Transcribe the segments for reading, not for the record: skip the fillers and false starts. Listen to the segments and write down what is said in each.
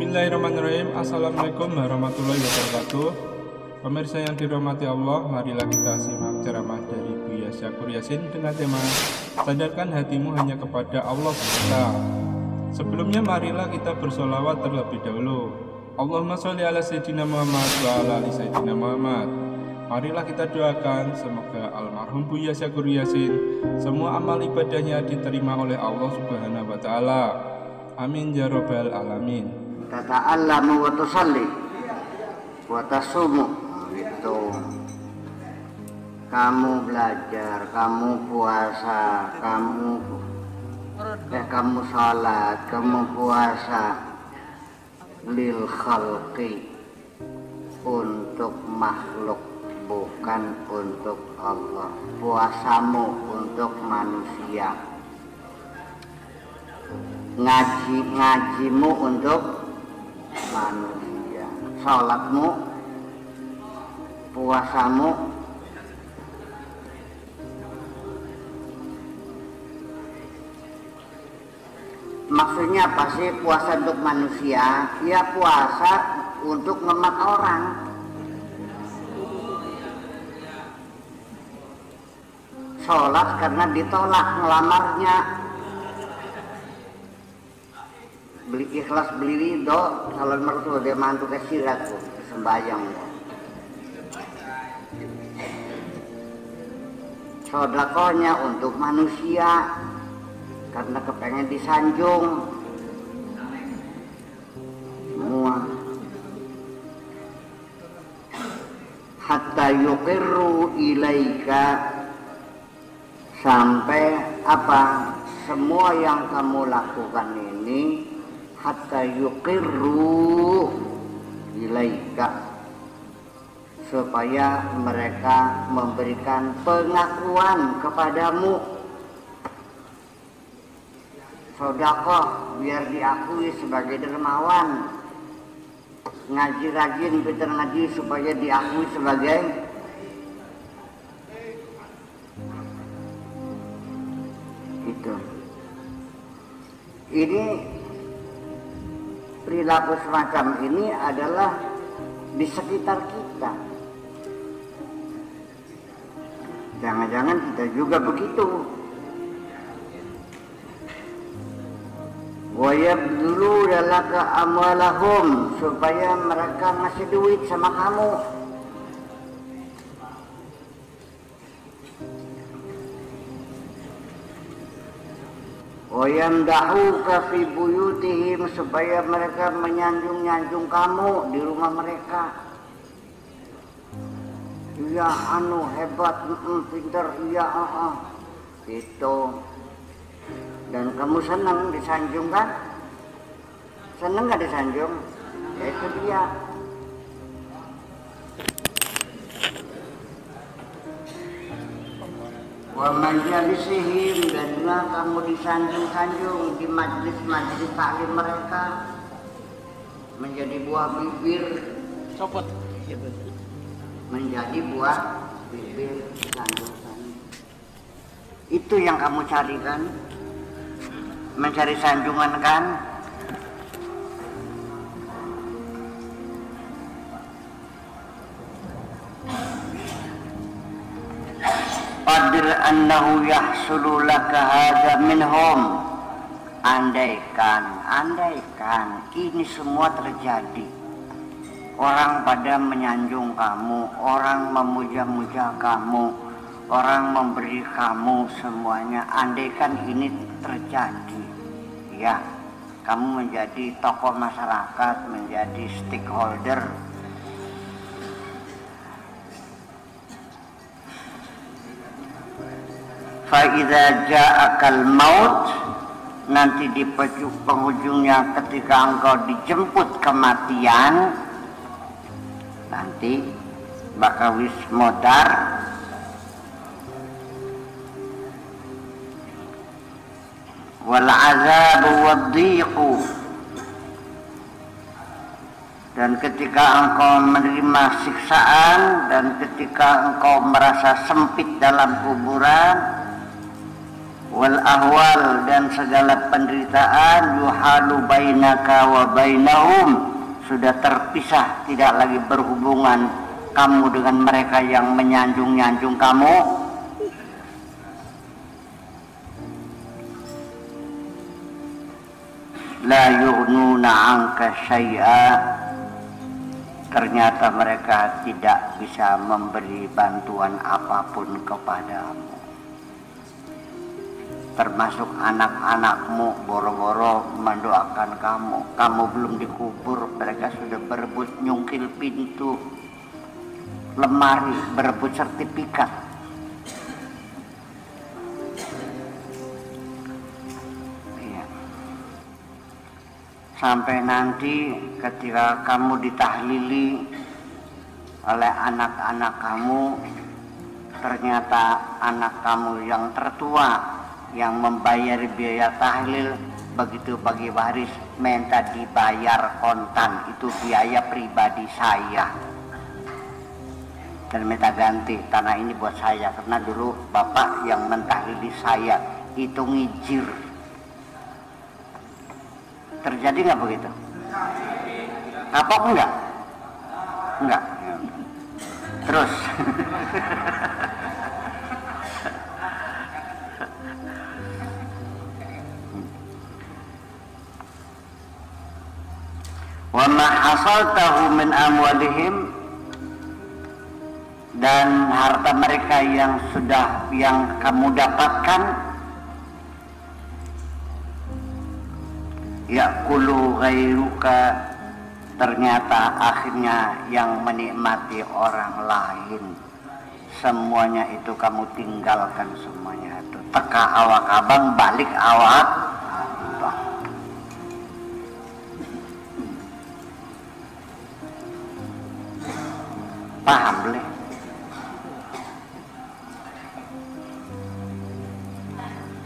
Bismillahirrahmanirrahim. Assalamualaikum warahmatullahi wabarakatuh. Pemirsa yang dirahmati Allah, marilah kita simak ceramah dari Buya Syakur Yasin dengan tema Sadarkan hatimu hanya kepada Allah semata. Sebelumnya marilah kita bersolawat terlebih dahulu. Allahumma sholli ala Sayyidina Muhammad wa ala ali Sayyidina Muhammad. Marilah kita doakan semoga almarhum Buya Syakur Yasin semua amal ibadahnya diterima oleh Allah Subhanahu wa taala. Amin ya rabbal alamin. Tata'allamu wa tusalli wa tasumu, gitu. Kamu belajar, kamu puasa, kamu salat, kamu puasa lil khalqi, untuk makhluk, bukan untuk Allah. Puasamu untuk manusia, ngajimu untuk manusia, sholatmu, puasamu maksudnya apa sih puasa untuk manusia? Ya puasa untuk ngemat orang. Sholat karena ditolak ngelamarnya. Beli ikhlas, beli ridho, calon mertua dia mantu kesirat tuh, sembahyang. Sodakohnya untuk manusia karena kepengen disanjung. Semua hatta yuqirru ilaika, sampai apa? Semua yang kamu lakukan ini hatta yuqirru ilaika, supaya mereka memberikan pengakuan kepadamu. Sedekah biar diakui sebagai dermawan, ngaji rajin, pintar ngaji supaya diakui sebagai itu. Ini perilaku semacam ini adalah di sekitar kita. Jangan-jangan kita juga begitu. Wa yabdulu laka amwalahum, supaya mereka ngasih duit sama kamu. Wayamdahuka fi buyutihim, supaya mereka menyanjung-nyanjung kamu di rumah mereka. Iya anu hebat, pintar, iya itu. Dan kamu senang disanjung kan? Senang gak disanjung? Ya itu dia. Wa majalisihim, dan juga kamu disanjung-sanjung di majlis-majlis taklim mereka, menjadi buah bibir, copot, menjadi buah bibir, sanjung-sanjung. Itu yang kamu cari kan? Mencari sanjungan kan? Qadir annahu yahsulu laka hadza minhum, andaikan ini semua terjadi, orang pada menyanjung kamu, orang memuja-muja kamu, orang memberi kamu semuanya, andaikan ini terjadi, ya kamu menjadi tokoh masyarakat, menjadi stakeholder. Fa'idza ja'akal maut, nanti di penghujungnya ketika engkau dijemput kematian, nanti bakal wis modar, wal azabu wadhiqu, dan ketika engkau menerima siksaan, dan ketika engkau merasa sempit dalam kuburan, wal ahwal, dan segala penderitaan, yuhalu bainaka wa bainahum, sudah terpisah, tidak lagi berhubungan kamu dengan mereka yang menyanjung-nyanjung kamu. La yughnuna anka syai'a, ternyata mereka tidak bisa memberi bantuan apapun kepadamu. Termasuk anak-anakmu boro-boro mendoakan kamu. Kamu belum dikubur, mereka sudah berebut nyungkil pintu lemari, berebut sertifikat. Iya. Sampai nanti ketika kamu ditahlili oleh anak-anak kamu, ternyata anak kamu yang tertua yang membayar biaya tahlil, begitu bagi waris minta dibayar kontan, itu biaya pribadi saya, dan minta ganti, tanah ini buat saya karena dulu bapak yang mentahlili saya, itu ngijir. Terjadi nggak begitu? Kapok enggak? Enggak. Terus wa ma hasaltahu min amwalihim, dan harta mereka yang kamu dapatkan, ya'kulu ghairuka, ternyata akhirnya yang menikmati orang lain. Semuanya itu kamu tinggalkan, semuanya itu teka awak abang, balik awak abang. Paham boleh?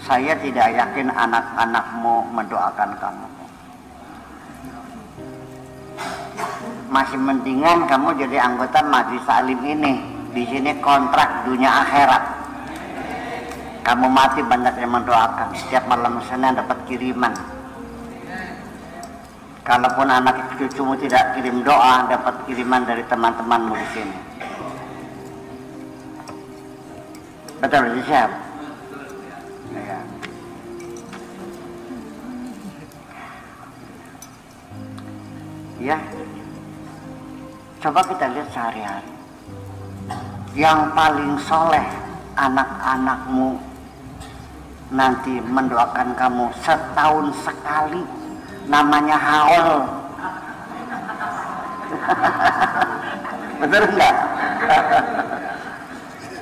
Saya tidak yakin anak-anakmu mendoakan kamu. Masih mendingan kamu jadi anggota majelis taklim ini. Di sini kontrak dunia akhirat. Kamu mati banyak yang mendoakan. Setiap malam Senin dapat kiriman. Kalaupun anak cucumu tidak kirim doa, dapat kiriman dari teman-temanmu di sini. Betul, siap? Ya. Ya. Coba kita lihat sehari-hari. Yang paling soleh anak-anakmu nanti mendoakan kamu setahun sekali. Namanya haul. Betul enggak?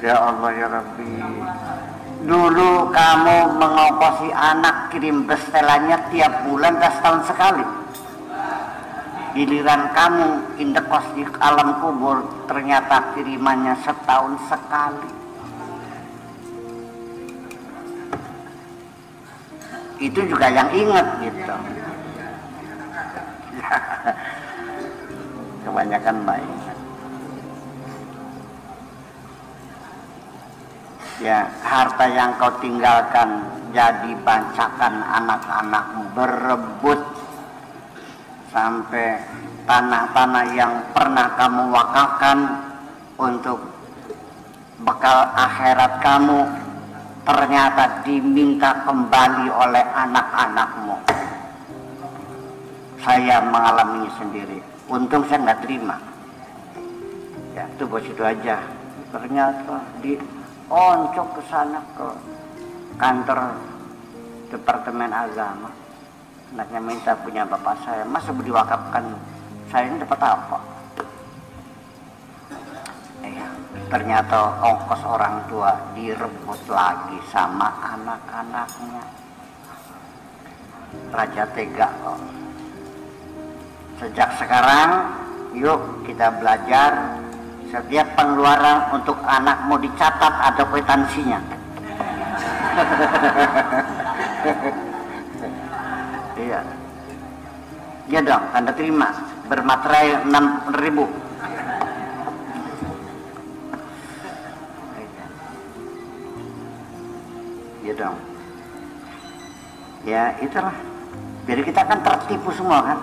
Ya Allah ya Rabbi, dulu kamu mengongkosi anak kirim bestelannya tiap bulan dan setahun sekali. Giliran kamu indekos di alam kubur, ternyata kirimannya setahun sekali. Itu juga yang ingat gitu. Kebanyakan baik. Ya, harta yang kau tinggalkan jadi bancakan anak-anakmu, berebut sampai tanah-tanah yang pernah kamu wakafkan untuk bekal akhirat kamu ternyata diminta kembali oleh anak-anakmu. Saya mengalaminya sendiri. Untung saya nggak terima. Ya, itu bos itu aja. Ternyata dioncok ke sana ke kantor Departemen Agama. Anaknya minta punya bapak saya, masa diwakafkan, saya ini dapat apa? Ya, ternyata ongkos orang tua direbut lagi sama anak-anaknya. Raja tega kok. Sejak sekarang, yuk kita belajar setiap pengeluaran untuk anakmu dicatat, ada kwitansinya. Iya. Ya dong, tanda terima bermaterai 6.000. Ya dong. Ya itulah. Jadi kita kan tertipu semua kan.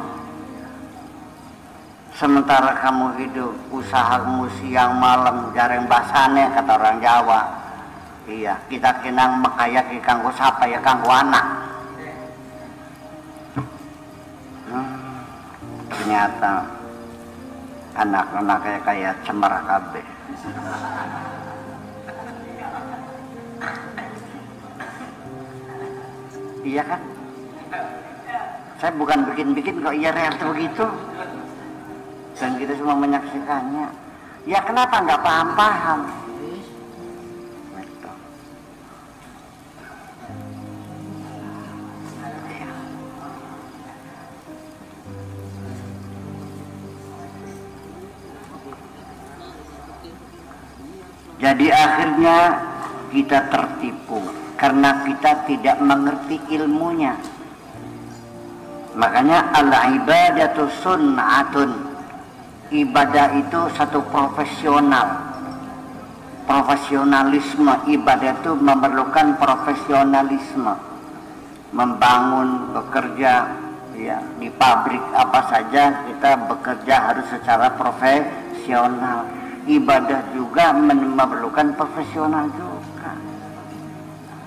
Sementara kamu hidup usahamu siang malam jarang basane kata orang Jawa. Iya, kita kenang mekayaki kanggo sapa ya kanggo anak. Ternyata anak-anaknya kayak cemara kabeh. Iya kan? Saya bukan bikin-bikin kok, iya realita begitu. Dan kita semua menyaksikannya. Ya kenapa nggak paham-paham? Gitu. Jadi akhirnya kita tertipu karena kita tidak mengerti ilmunya. Makanya al-ibadatu sunnatun. Ibadah itu satu profesionalisme. Ibadah itu memerlukan profesionalisme. Membangun, bekerja, ya di pabrik apa saja kita bekerja harus secara profesional. Ibadah juga memerlukan profesional juga.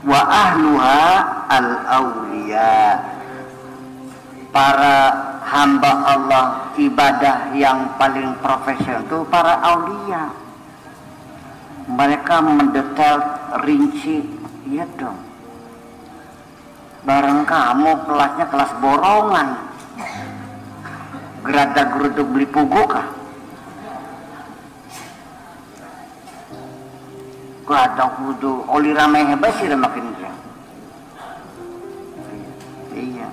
Wa ahluha al-awliya. Para hamba Allah ibadah yang paling profesional itu para aulia. Mereka mendetail rinci, iya dong. Bareng kamu kelasnya kelas borongan, gerada geruduk beli pugu kah? Gerada geruduk oli ramai hebat sih makin dia. Iya.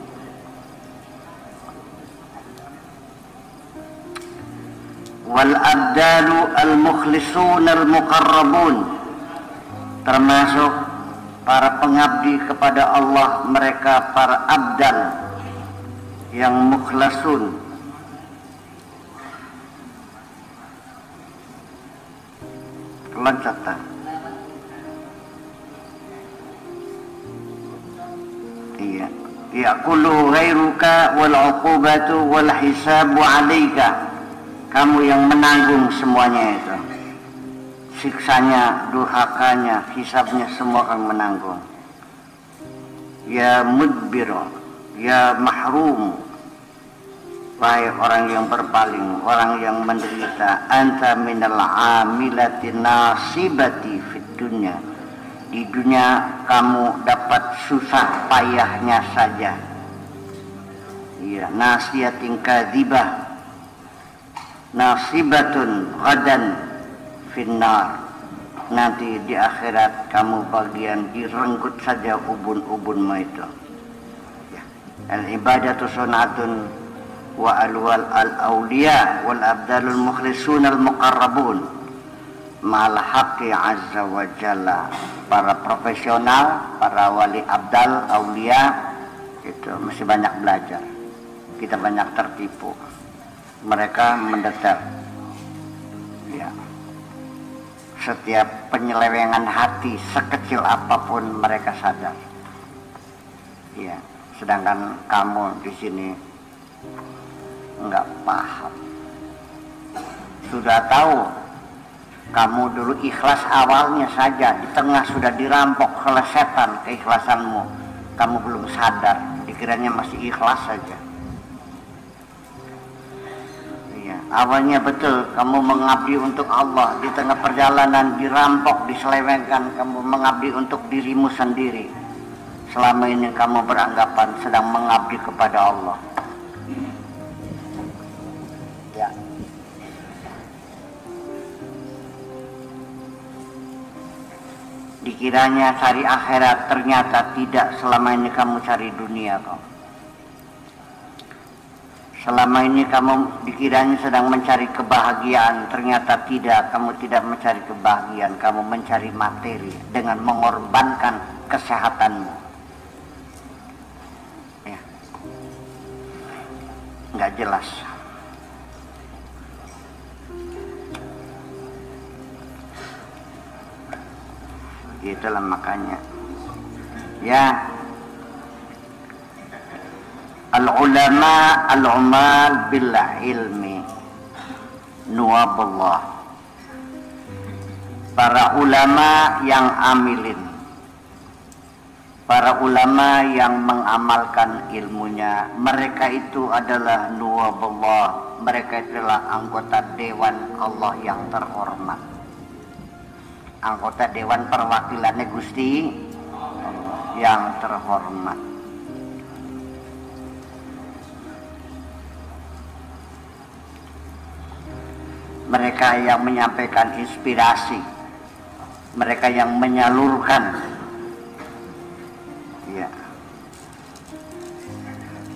Wal abdalu al mukhlisun al muqarrabun, termasuk para pengabdi kepada Allah, mereka para abdal yang mukhlasun. Keloncatan. Iya. Yaqulu ghairuka wal uqubatu wal hisabu 'alaika. Kamu yang menanggung semuanya itu, siksanya, durhakanya, hisabnya semua kamu menanggung. Ya mudbiro, ya mahrum, wahai orang yang berpaling, orang yang menderita. Anta minal amilati nasibati fid dunya. Di dunia kamu dapat susah payahnya saja. Ya nasiyatin kadzibah, nasibatun ghadan finnar. Nanti di akhirat kamu bagian direnggut saja ubun-ubunmu itu. Ya. Al-ibadatu sunatun wa alwal al-awliya wal abdalul mukhlisun al-muqarrabun ma'al haqqi azza wa jalla. Para profesional, para wali abdal, awliya itu masih banyak belajar. Kita banyak tertipu. Mereka mendetail, ya, setiap penyelewengan hati sekecil apapun mereka sadar, ya. Sedangkan kamu di sini nggak paham, sudah tahu, kamu dulu ikhlas awalnya saja, di tengah sudah dirampok oleh setan keikhlasanmu, kamu belum sadar, dikiranya masih ikhlas saja. Awalnya betul kamu mengabdi untuk Allah, di tengah perjalanan dirampok, diselewengkan, kamu mengabdi untuk dirimu sendiri. Selama ini kamu beranggapan sedang mengabdi kepada Allah. Ya. Dikiranya cari akhirat, ternyata tidak. Selama ini kamu cari dunia kok. Selama ini kamu dikiranya sedang mencari kebahagiaan, ternyata tidak, kamu tidak mencari kebahagiaan, kamu mencari materi dengan mengorbankan kesehatanmu. Ya. Nggak jelas. Itulah makanya. Ya. Al-ulama al-umal bil ilmi nuwaballah. Para ulama yang amilin, para ulama yang mengamalkan ilmunya, mereka itu adalah nuwaballah, mereka adalah anggota dewan Allah yang terhormat, anggota dewan perwakilannya Gusti yang terhormat. Mereka yang menyampaikan inspirasi, mereka yang menyalurkan, ya,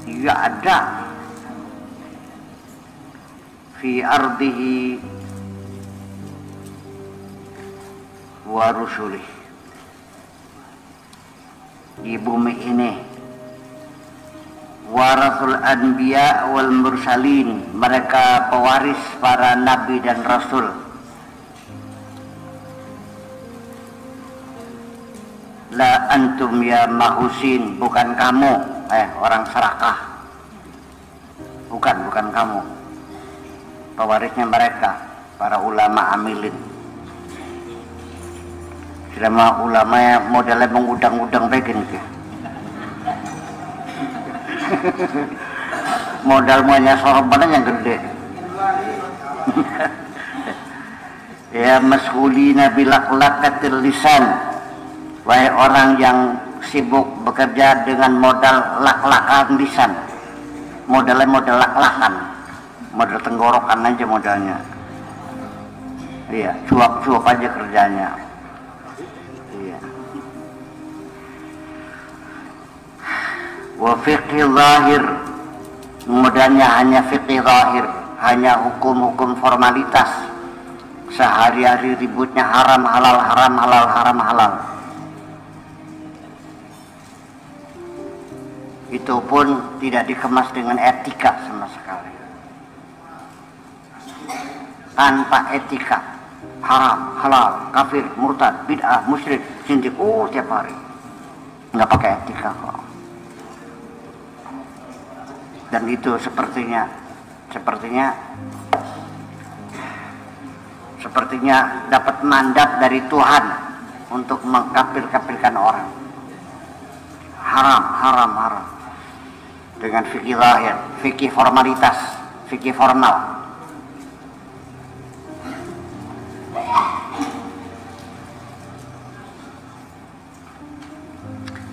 ya ada fi ardihi wa rusulih, di bumi ini, warasul anbiya wal mursalin, mereka pewaris para nabi dan rasul. La antum ya mahusin, bukan kamu orang serakah, bukan kamu, pewarisnya mereka para ulama amilin. Selama ulama yang modelnya mengudang-udang begini ya. Modal muanya sorban yang gede. Ya mas'ulina bilaqlaqatil lisan, wahai orang yang sibuk bekerja dengan modal lak-lakan lisan. Modalnya modal lak-lakan, modal tenggorokan aja modalnya. Iya, cuap-cuap aja kerjanya. Iya. Wa fiqhi zahir, modalnya hanya fiqhi zahir, hanya hukum-hukum formalitas. Sehari-hari ributnya haram halal, haram halal, haram halal. Itu pun tidak dikemas dengan etika sama sekali. Tanpa etika, haram, halal, kafir, murtad, bid'ah, musyrik, sindik, tiap hari. Nggak pakai etika kok. Dan itu sepertinya dapat mandat dari Tuhan untuk mengkafir-kafirkan orang. Haram. Dengan fikih zahir, fikih formalitas, fikih formal.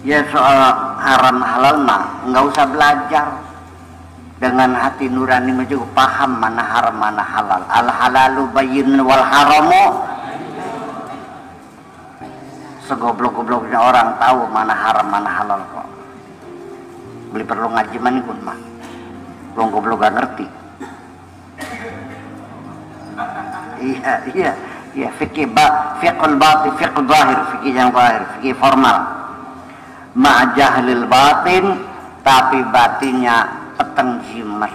Ya soal haram halal mah nggak usah belajar. Dengan hati nurani juga paham mana haram mana halal. Al halalu bayyinun wal haramu, segoblok-gobloknya orang tahu mana haram mana halal kok. Beli perlu ngaji mana pun mah, wong goblok gak ngerti. Iya fikih fiqhul batin, fiqh zahir, fikih yang zahir, fikih formal. Ma jahlil batin, tapi batinnya peteng jimat.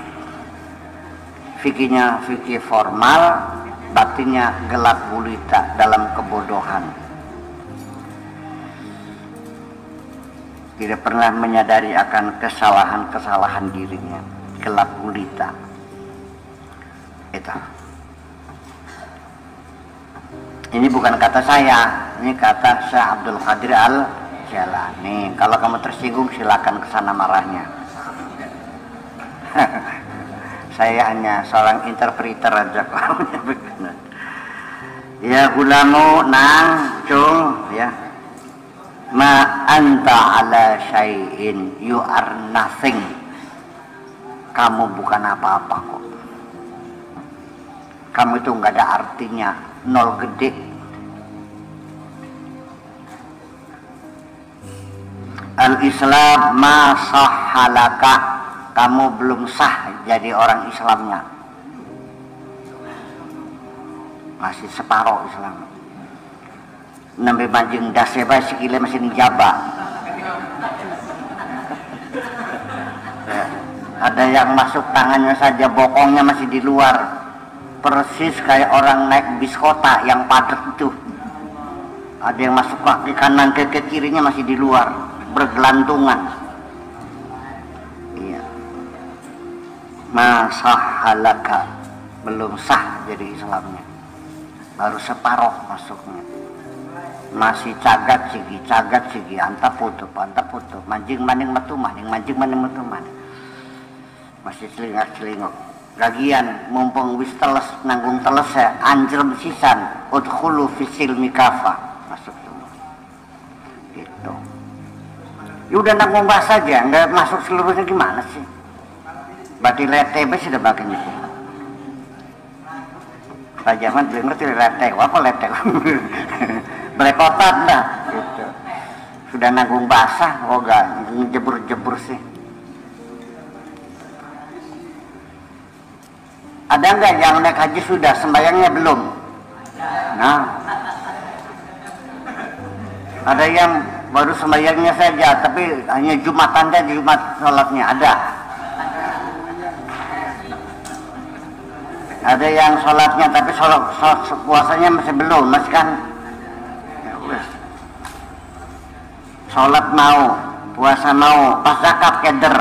Fikihnya fikih formal, batinnya gelap gulita dalam kebodohan. Tidak pernah menyadari akan kesalahan-kesalahan dirinya, gelap gulita. Itu. Ini bukan kata saya, ini kata Syekh Abdul Qadir Al-Jalani. Kalau kamu tersinggung silakan kesana marahnya. Saya hanya seorang interpreter aja kok. Ya gulamu nang cung ya. Ma anta ala syai'in, you are nothing. Kamu bukan apa-apa kok. Kamu itu nggak ada artinya, nol gede. Al-Islam ma sahhalaka, kamu belum sah jadi orang Islamnya. Masih separuh Islam. Nambe manjing daseba sikile masih dijaba. Ya. Ada yang masuk tangannya saja, bokongnya masih di luar. Persis kayak orang naik bis kota yang padat itu. Ada yang masuk kaki kanan ke kirinya masih di luar, bergelantungan. Iya. masahalaka, belum sah jadi Islamnya, baru separoh masuknya, masih cagat sigi antap putu mancing maning metu maning masih celingak lagian mumpung wis teles nanggung teles ya anjrem sisan udkhulu fisil mikafa, masuk semua gitu. Ya udah nanggung bahas saja, nggak masuk seluruhnya gimana sih? Berarti letebe sudah bagian itu. Pak Jaman belum ngerti lete, apa lete? Belepotan dah gitu. Sudah nanggung basah, kok gak jebur sih. Ada nggak yang naik haji sudah sembayangnya belum? Nah, ada yang baru sembayangnya saja, tapi hanya Jumatan saja, Jumat sholatnya ada. Ada yang sholatnya tapi sholat puasanya masih belum, masih kan? Sholat mau, puasa mau, pas zakat keder.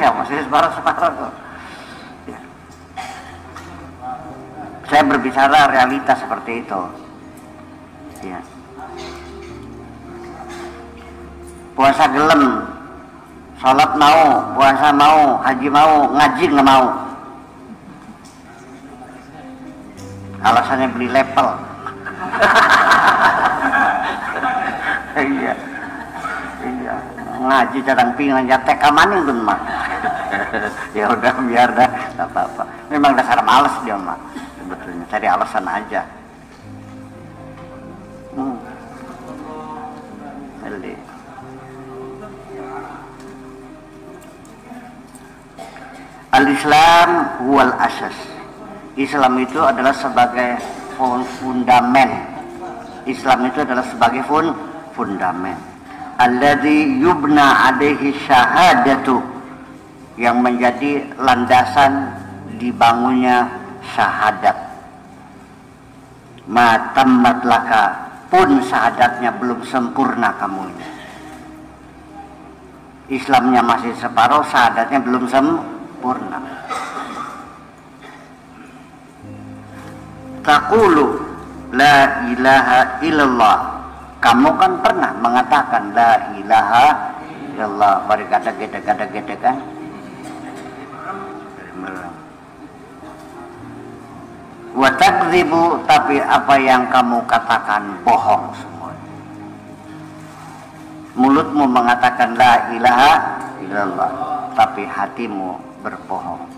Iya, masih separuh kok. Ya. Saya berbicara realitas seperti itu. Ya. Puasa gelem, sholat mau, puasa mau, haji mau, ngaji nggak mau. Alasannya beli lepel. Iya, ngaji cadang pingin nyatek amanin tuh mah. Ya udah biar dah, nggak apa-apa. Memang dasar males dia mah, sebetulnya cari alasan aja. Jadi Al-Islam huwal asas. Islam itu adalah sebagai fundamen. Islam itu adalah sebagai fundamen. Alladzi yubna alaihi syahadatu, yang menjadi landasan dibangunnya syahadat. Ma tammat laka, pun syahadatnya belum sempurna kamu ini. Islamnya masih separuh, syahadatnya belum sempurna. Taqulu la ilaha illallah, kamu kan pernah mengatakan la ilaha illallah, bari kata gede kan. Wa takdzibu, tapi apa yang kamu katakan bohong semua. Mulutmu mengatakan la ilaha illallah, tapi hatimu berbohong.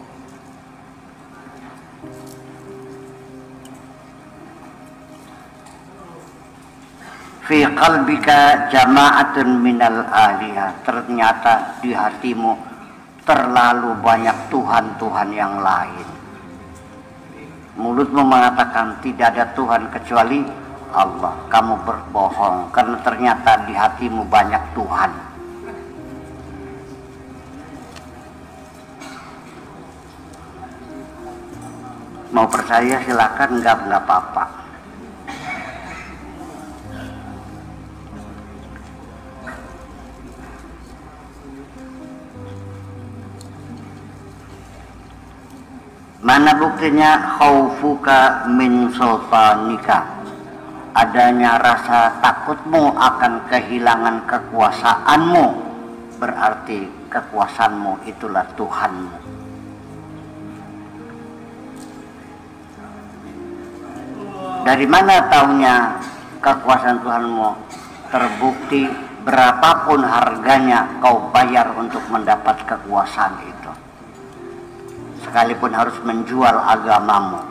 Fi qalbika jama'atun minal alihah, ternyata di hatimu terlalu banyak Tuhan-Tuhan yang lain. Mulutmu mengatakan tidak ada Tuhan kecuali Allah, kamu berbohong karena ternyata di hatimu banyak Tuhan. Mau percaya silakan, enggak apa-apa. Mana buktinya? Khaufuka min sultanika, adanya rasa takutmu akan kehilangan kekuasaanmu, berarti kekuasaanmu itulah Tuhanmu. Dari mana taunya kekuasaan Tuhanmu? Terbukti berapapun harganya kau bayar untuk mendapat kekuasaan itu, sekalipun harus menjual agamamu.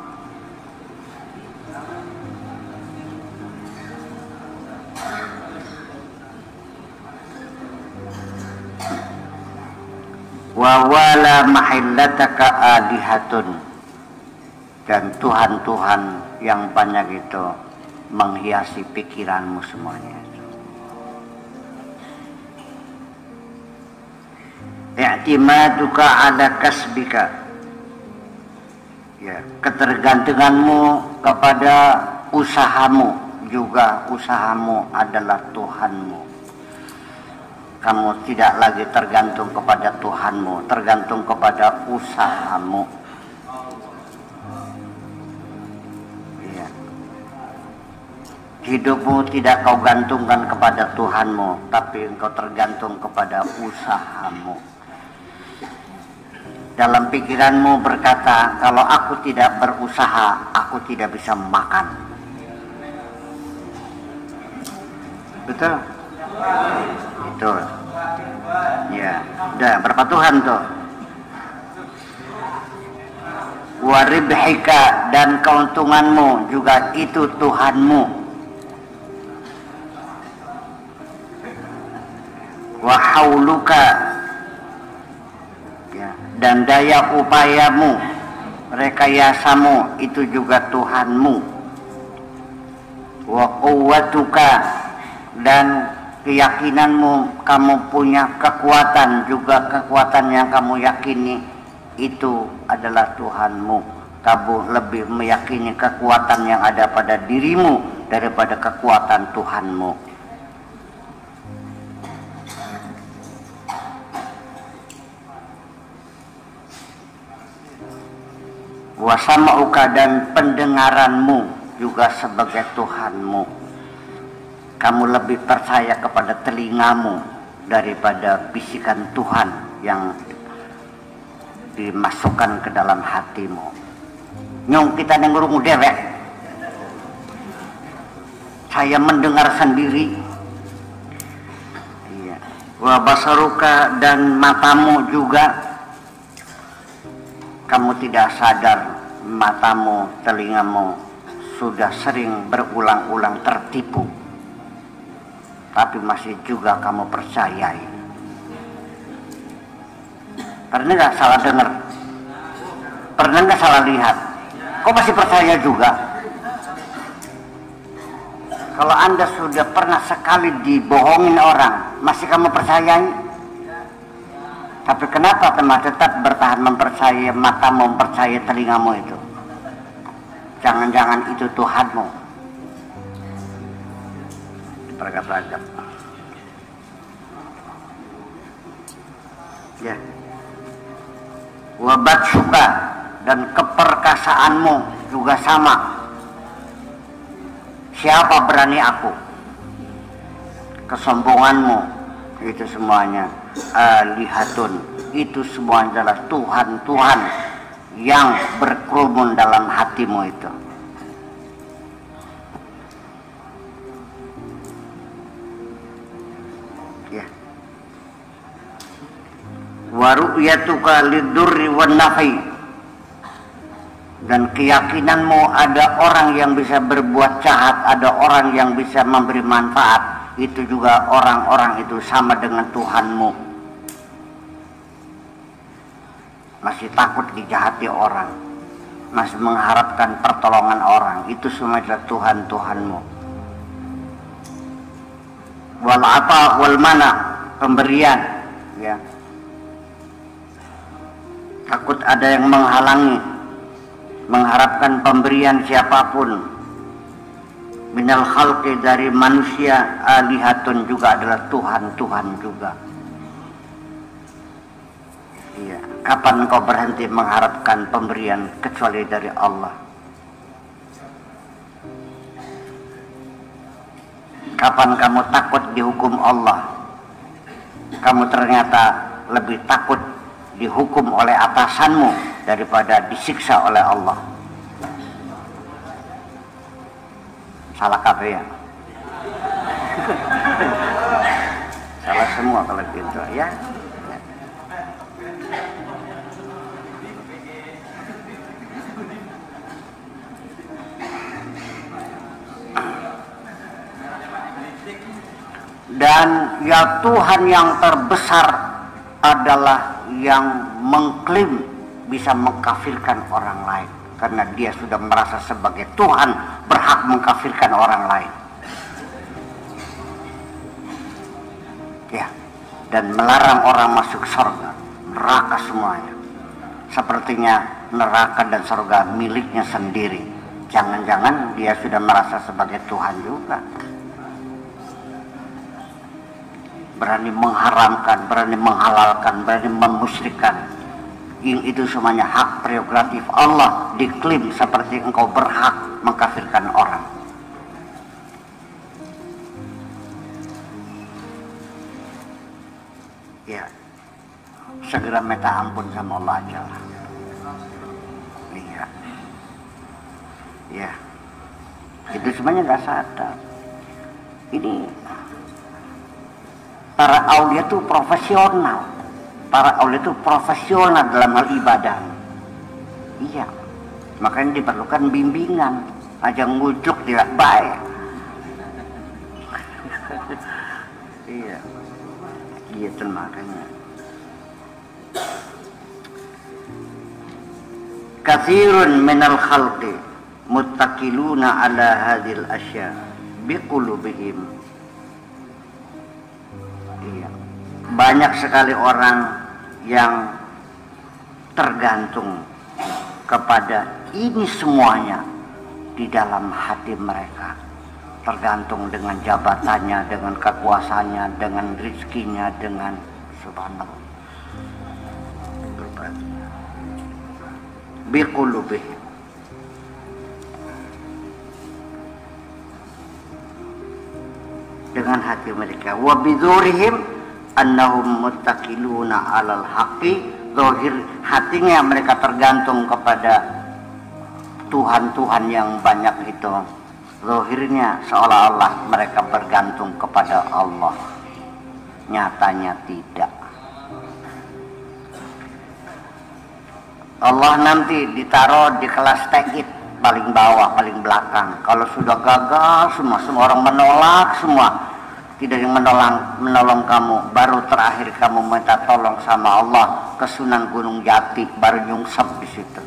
Wa wala mahillataka alihatun, dan Tuhan-Tuhan yang banyak itu menghiasi pikiranmu semuanya. I'timaduka ala kasbika, ya, ketergantunganmu kepada usahamu, juga usahamu adalah Tuhanmu. Kamu tidak lagi tergantung kepada Tuhanmu, tergantung kepada usahamu. Iya. Hidupmu tidak kau gantungkan kepada Tuhanmu, tapi engkau tergantung kepada usahamu. Dalam pikiranmu berkata, kalau aku tidak berusaha, aku tidak bisa makan. Betul? Betul. Ya, udah berapa Tuhan tuh? Waribhika, dan keuntunganmu juga itu Tuhanmu. Wahauluka, ya, dan daya upayamu, rekayasamu itu juga Tuhanmu. Wa quwwatuka, dan keyakinanmu, kamu punya kekuatan, juga kekuatan yang kamu yakini itu adalah Tuhanmu. Kamu lebih meyakini kekuatan yang ada pada dirimu daripada kekuatan Tuhanmu. Wasama'uka, dan pendengaranmu juga sebagai Tuhanmu. Kamu lebih percaya kepada telingamu daripada bisikan Tuhan yang dimasukkan ke dalam hatimu. Nyong kita nengurung dewek. Saya mendengar sendiri. Iya. Wa basaruka, dan matamu juga. Kamu tidak sadar matamu, telingamu sudah sering berulang-ulang tertipu. Tapi masih juga kamu percayai. Pernah nggak salah dengar? Pernah nggak salah lihat? Kok masih percaya juga? Kalau Anda sudah pernah sekali dibohongin orang, masih kamu percayai? Tapi kenapa kamu tetap bertahan mempercayai matamu, mempercayai telingamu itu? Jangan-jangan itu Tuhanmu. Ragam-ragam. Ya. Wabat suka, dan keperkasaanmu juga sama. Siapa berani aku? Kesombonganmu itu semuanya alihatun, itu semua adalah Tuhan-Tuhan yang berkerumun dalam hatimu itu. Wa ru'yatuka lidurri wan nafi, dan keyakinanmu ada orang yang bisa berbuat jahat, ada orang yang bisa memberi manfaat, itu juga orang-orang itu sama dengan Tuhanmu. Masih takut dijahati orang, masih mengharapkan pertolongan orang, itu semua adalah Tuhan-Tuhanmu. Wal ata wal mana, pemberian, ya. Takut ada yang menghalangi, mengharapkan pemberian siapapun. Minal khalqi, dari manusia, alihatun juga adalah Tuhan-Tuhan juga. Iya. Kapan engkau berhenti mengharapkan pemberian kecuali dari Allah? Kapan kamu takut dihukum Allah? Kamu ternyata lebih takut dihukum oleh atasanmu daripada disiksa oleh Allah. Salah kabeh ya. Salah semua kalau gitu ya. Dan ya Tuhan yang terbesar adalah yang mengklaim bisa mengkafirkan orang lain, karena dia sudah merasa sebagai Tuhan berhak mengkafirkan orang lain. Ya, dan melarang orang masuk surga, neraka semuanya. Sepertinya neraka dan surga miliknya sendiri. Jangan-jangan dia sudah merasa sebagai Tuhan juga. berani mengharamkan, berani menghalalkan, berani memusyrikan. Yang itu semuanya hak prerogatif Allah, diklaim seperti engkau berhak mengkafirkan orang. Ya, segera minta ampun sama Allah aja lah. Iya, ya, itu semuanya gak sadar. Ini para aulia itu profesional. Para aulia itu profesional dalam hal ibadah. Iya, makanya diperlukan bimbingan. Aja ngujuk tidak baik. Iya, gitu makanya. Katsirun minal khalqi muttaqiluna ala hadhil asya biqulubihim. Iya, banyak sekali orang yang tergantung kepada ini semuanya di dalam hati mereka, tergantung dengan jabatannya, dengan kekuasaannya, dengan rezekinya, dengan subhanallah biqulubihim. Dengan hati mereka, wa bidhurihim annahum muttaqiluna 'alal haqqi, zahir hatinya mereka tergantung kepada Tuhan-Tuhan yang banyak itu. Zahirnya seolah-olah mereka bergantung kepada Allah, nyatanya tidak. Allah nanti ditaruh di kelas tekit paling bawah, paling belakang. Kalau sudah gagal semua orang menolak semua, tidak yang menolong kamu, baru terakhir kamu minta tolong sama Allah ke Sunan Gunung Jati, baru nyungsep di situ.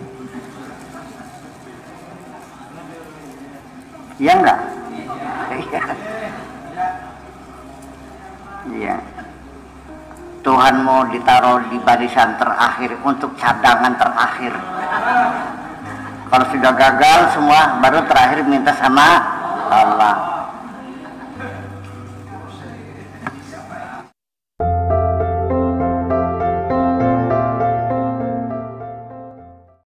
Ya enggak? Iya. Tuhanmu ditaruh di barisan terakhir untuk cadangan terakhir. Kalau sudah gagal semua, baru terakhir minta sama Allah.